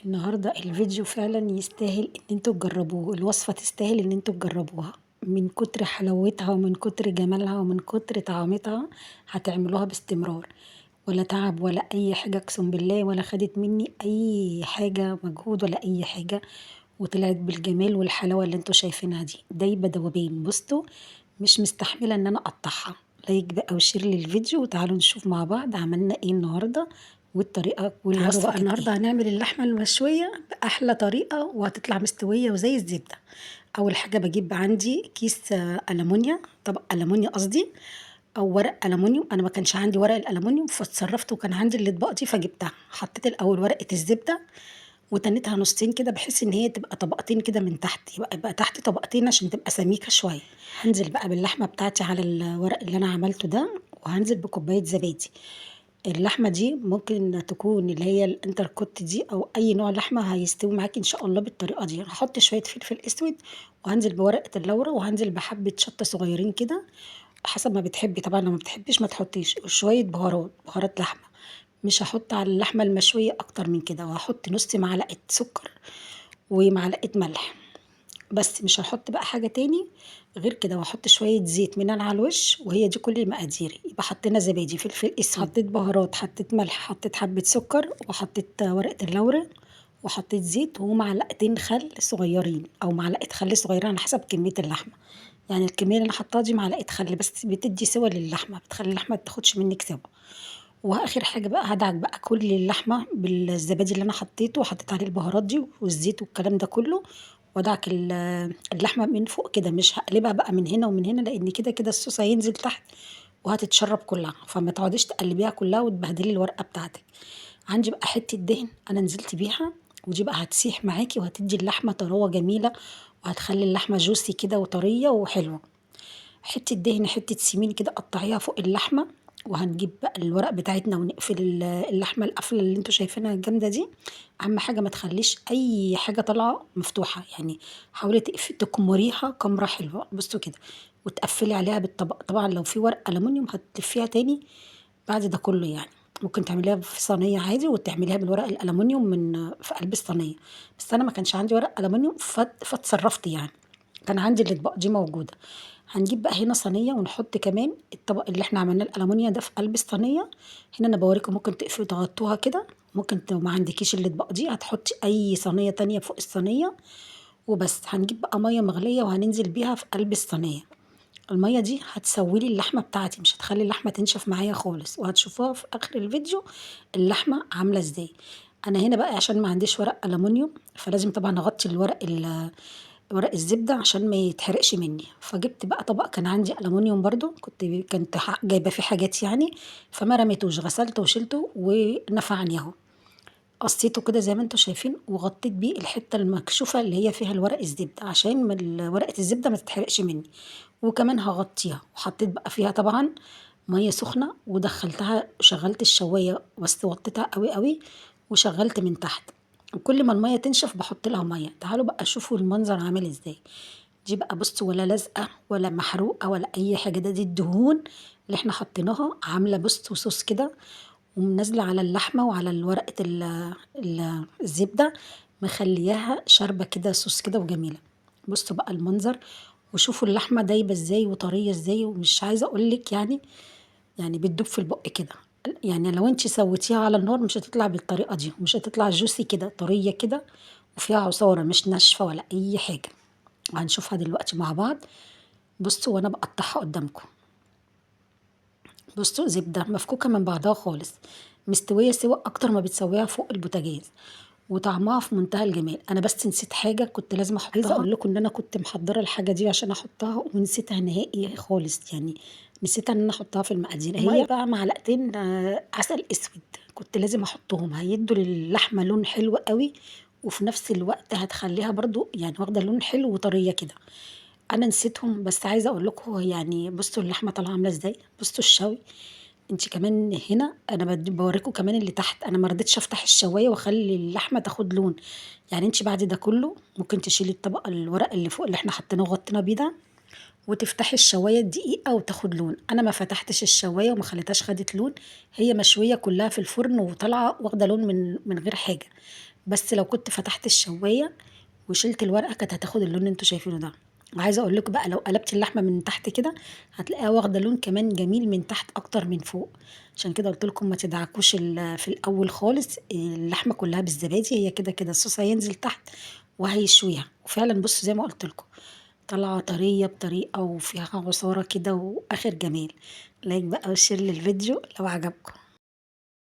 النهارده الفيديو فعلا يستاهل ان انتوا تجربوه. الوصفة تستاهل ان انتوا تجربوها من كتر حلاوتها ومن كتر جمالها ومن كتر طعمتها. هتعملوها باستمرار، ولا تعب ولا اي حاجة، اقسم بالله ولا خدت مني اي حاجة مجهود ولا اي حاجة. وطلعت بالجمال والحلاوة اللي انتوا شايفينها دي دايبة دوبين. بصوا، مش مستحملة ان انا اقطعها. لايك بقى وشير للفيديو وتعالوا نشوف مع بعض عملنا ايه النهارده والطريقة والوصفة. بقى النهارده هنعمل اللحمة المشوية بأحلى طريقة وهتطلع مستوية وزي الزبدة. أول حاجة بجيب عندي كيس ألمونيا، طبق ألمونيا قصدي، أو ورق ألمونيوم. أنا ما كانش عندي ورق الألمونيوم فاتصرفت وكان عندي الأطباق دي فجبتها. حطيت الأول ورقة الزبدة وتنيتها نصين كده بحيث ان هي تبقى طبقتين كده من تحت، يبقى تحت طبقتين عشان تبقى سميكه شويه. هنزل بقى باللحمه بتاعتي على الورق اللي انا عملته ده، وهنزل بكوبايه زبادي. اللحمه دي ممكن تكون اللي هي الانتركوت دي او اي نوع لحمه هيستوي معاكي ان شاء الله بالطريقه دي. هحط شويه فلفل اسود وهنزل بورقه اللورة وهنزل بحبه شطه صغيرين كده حسب ما بتحبي. طبعا لو ما بتحبيش ما تحطيش. وشويه بهارات لحمه. مش هحط على اللحمه المشويه اكتر من كده، وهحط نص معلقه سكر ومعلقه ملح بس. مش هحط بقى حاجه تاني غير كده. واحط شويه زيت من على الوش، وهي دي كل المقادير. يبقى حطينا زبادي، فلفل اسود، حطيت بهارات، حطيت ملح، حطيت حبه سكر، وحطيت ورقه اللورة، وحطيت زيت ومعلقتين خل صغيرين او معلقه خل صغيره على حسب كميه اللحمه. يعني الكميه اللي انا حطاها دي معلقه خل بس، بتدي سوى للحمه، بتخلي اللحمه ما تاخدش منك سوى. واخر حاجه بقى هدعك بقى كل اللحمه بالزبادي اللي انا حطيته وحطيت عليه البهارات دي والزيت والكلام ده كله. وادعك اللحمه من فوق كده. مش هقلبها بقى من هنا ومن هنا لان كده كده الصوص هينزل تحت وهتتشرب كلها، فما تقعديش تقلبيها كلها وتبهدلي الورقه بتاعتك. عندي بقى حته دهن انا نزلت بيها، ودي بقى هتسيح معاكي وهتدي اللحمه طراوه جميله، وهتخلي اللحمه جوسي كده وطريه وحلوه. حتة دهن، حتة سمين كده قطعيها فوق اللحمة. وهنجيب بقى الورق بتاعتنا ونقفل اللحمة القفلة اللي انتوا شايفينها الجامدة دي. أهم حاجة ما تخليش أي حاجة طالعة مفتوحة، يعني حاولي تكمريها كمرة حلوة. بصوا كده، وتقفلي عليها بالطبق. طبعا لو في ورق ألمونيوم هتلفيها تاني بعد ده كله يعني. ممكن تعمليها في صينية عادي وتعمليها بالورق الألمونيوم من في قلب الصينية. بس أنا ما كانش عندي ورق ألمونيوم فاتصرفت يعني. كان عندي الأطباق دي موجودة. هنجيب بقى هنا صينية ونحط كمان الطبق اللي احنا عملناه الألمونيا ده في قلب الصينية. هنا أنا بوريكم ممكن تقفلوا تغطوها كده. ممكن لو ما عندكيش الأطباق دي هتحطي أي صينية تانية فوق الصينية وبس. هنجيب بقى مية مغلية وهننزل بيها في قلب الصينية. المية دي هتسويلي اللحمة بتاعتي، مش هتخلي اللحمة تنشف معايا خالص، وهتشوفوها في آخر الفيديو اللحمة عاملة ازاي. أنا هنا بقى عشان ما عنديش ورق ألمونيوم فلازم طبعا أغطي ورق الزبدة عشان ما يتحرقش مني. فجبت بقى طبق كان عندي ألمونيوم برضو، كنت جايبة فيه حاجات يعني، فما رميتوش، غسلته وشلته ونفعني اهو. قصيته كده زي ما انتوا شايفين وغطيت بيه الحتة المكشوفة اللي هي فيها الورق الزبدة عشان ورقة الزبدة ما تتحرقش مني. وكمان هغطيها وحطيت بقى فيها طبعا مية سخنة ودخلتها، شغلت الشواية بس وطيتها قوي قوي وشغلت من تحت. وكل ما المية تنشف بحط لها مية. تعالوا بقى شوفوا المنظر عامل ازاي. دي بقى بصوا ولا لازقة ولا محروقة ولا أي حاجة. دي الدهون اللي احنا حطيناها عاملة بصوا صوص كده، ومنزلة على اللحمة وعلى ورقة الزبدة، مخلياها شاربة كده صوص كده وجميلة. بصوا بقى المنظر، وشوفوا اللحمة دايبة ازاي وطرية ازاي، ومش عايزة اقولك يعني بتدوب في البق كده. يعني لو انت سويتيها على النار مش هتطلع بالطريقة دي، مش هتطلع جوسي كده طرية كده وفيها عصارة، مش ناشفة ولا اي حاجة. وهنشوفها دلوقتي مع بعض. بصوا وانا بقطعها قدامكم. بصوا زبدة مفكوكة من بعضها خالص، مستوية سوا أكتر ما بتسويها فوق البوتاجاز، وطعمها في منتهى الجمال. أنا بس نسيت حاجة كنت لازم أحطها. عايزة أقول لكم إن أنا كنت محضرة الحاجة دي عشان أحطها ونسيتها نهائي خالص يعني. نسيتها إن أنا أحطها في المقادير. هي بقى معلقتين عسل أسود كنت لازم أحطهم، هيدوا للحمة لون حلو قوي، وفي نفس الوقت هتخليها برضو يعني واخدة لون حلو وطرية كده. انا نسيتهم بس عايزه اقول لكم يعني. بصوا اللحمه طالعه عامله ازاي، بصوا الشوي. انت كمان هنا انا بوريكم كمان اللي تحت. انا ما رضيتش افتح الشوايه واخلي اللحمه تاخد لون. يعني انت بعد ده كله ممكن تشيلي الطبق الورق اللي فوق اللي احنا حطيناه وغطينا بيه ده، وتفتحي الشوايه دقيقه وتاخد لون. انا ما فتحتش الشوايه وما خليتهاش خدت لون، هي مشويه كلها في الفرن وطالعه واخده لون من غير حاجه. بس لو كنت فتحت الشواية وشلت الورقة كانت هتاخد اللون اللي انتوا شايفينه ده. وعايزة اقول لكم بقى لو قلبت اللحمة من تحت كده هتلاقيها واخدة لون كمان جميل من تحت اكتر من فوق. عشان كده قلت لكم ما تدعكوش في الاول خالص اللحمة كلها بالزبادي، هي كده كده الصوص هينزل تحت وهيشويها. وفعلا بصوا زي ما قلت لكم طالعة طرية بطريقة وفيها عصارة كده واخر جمال. لايك بقى وشير للفيديو لو عجبكم.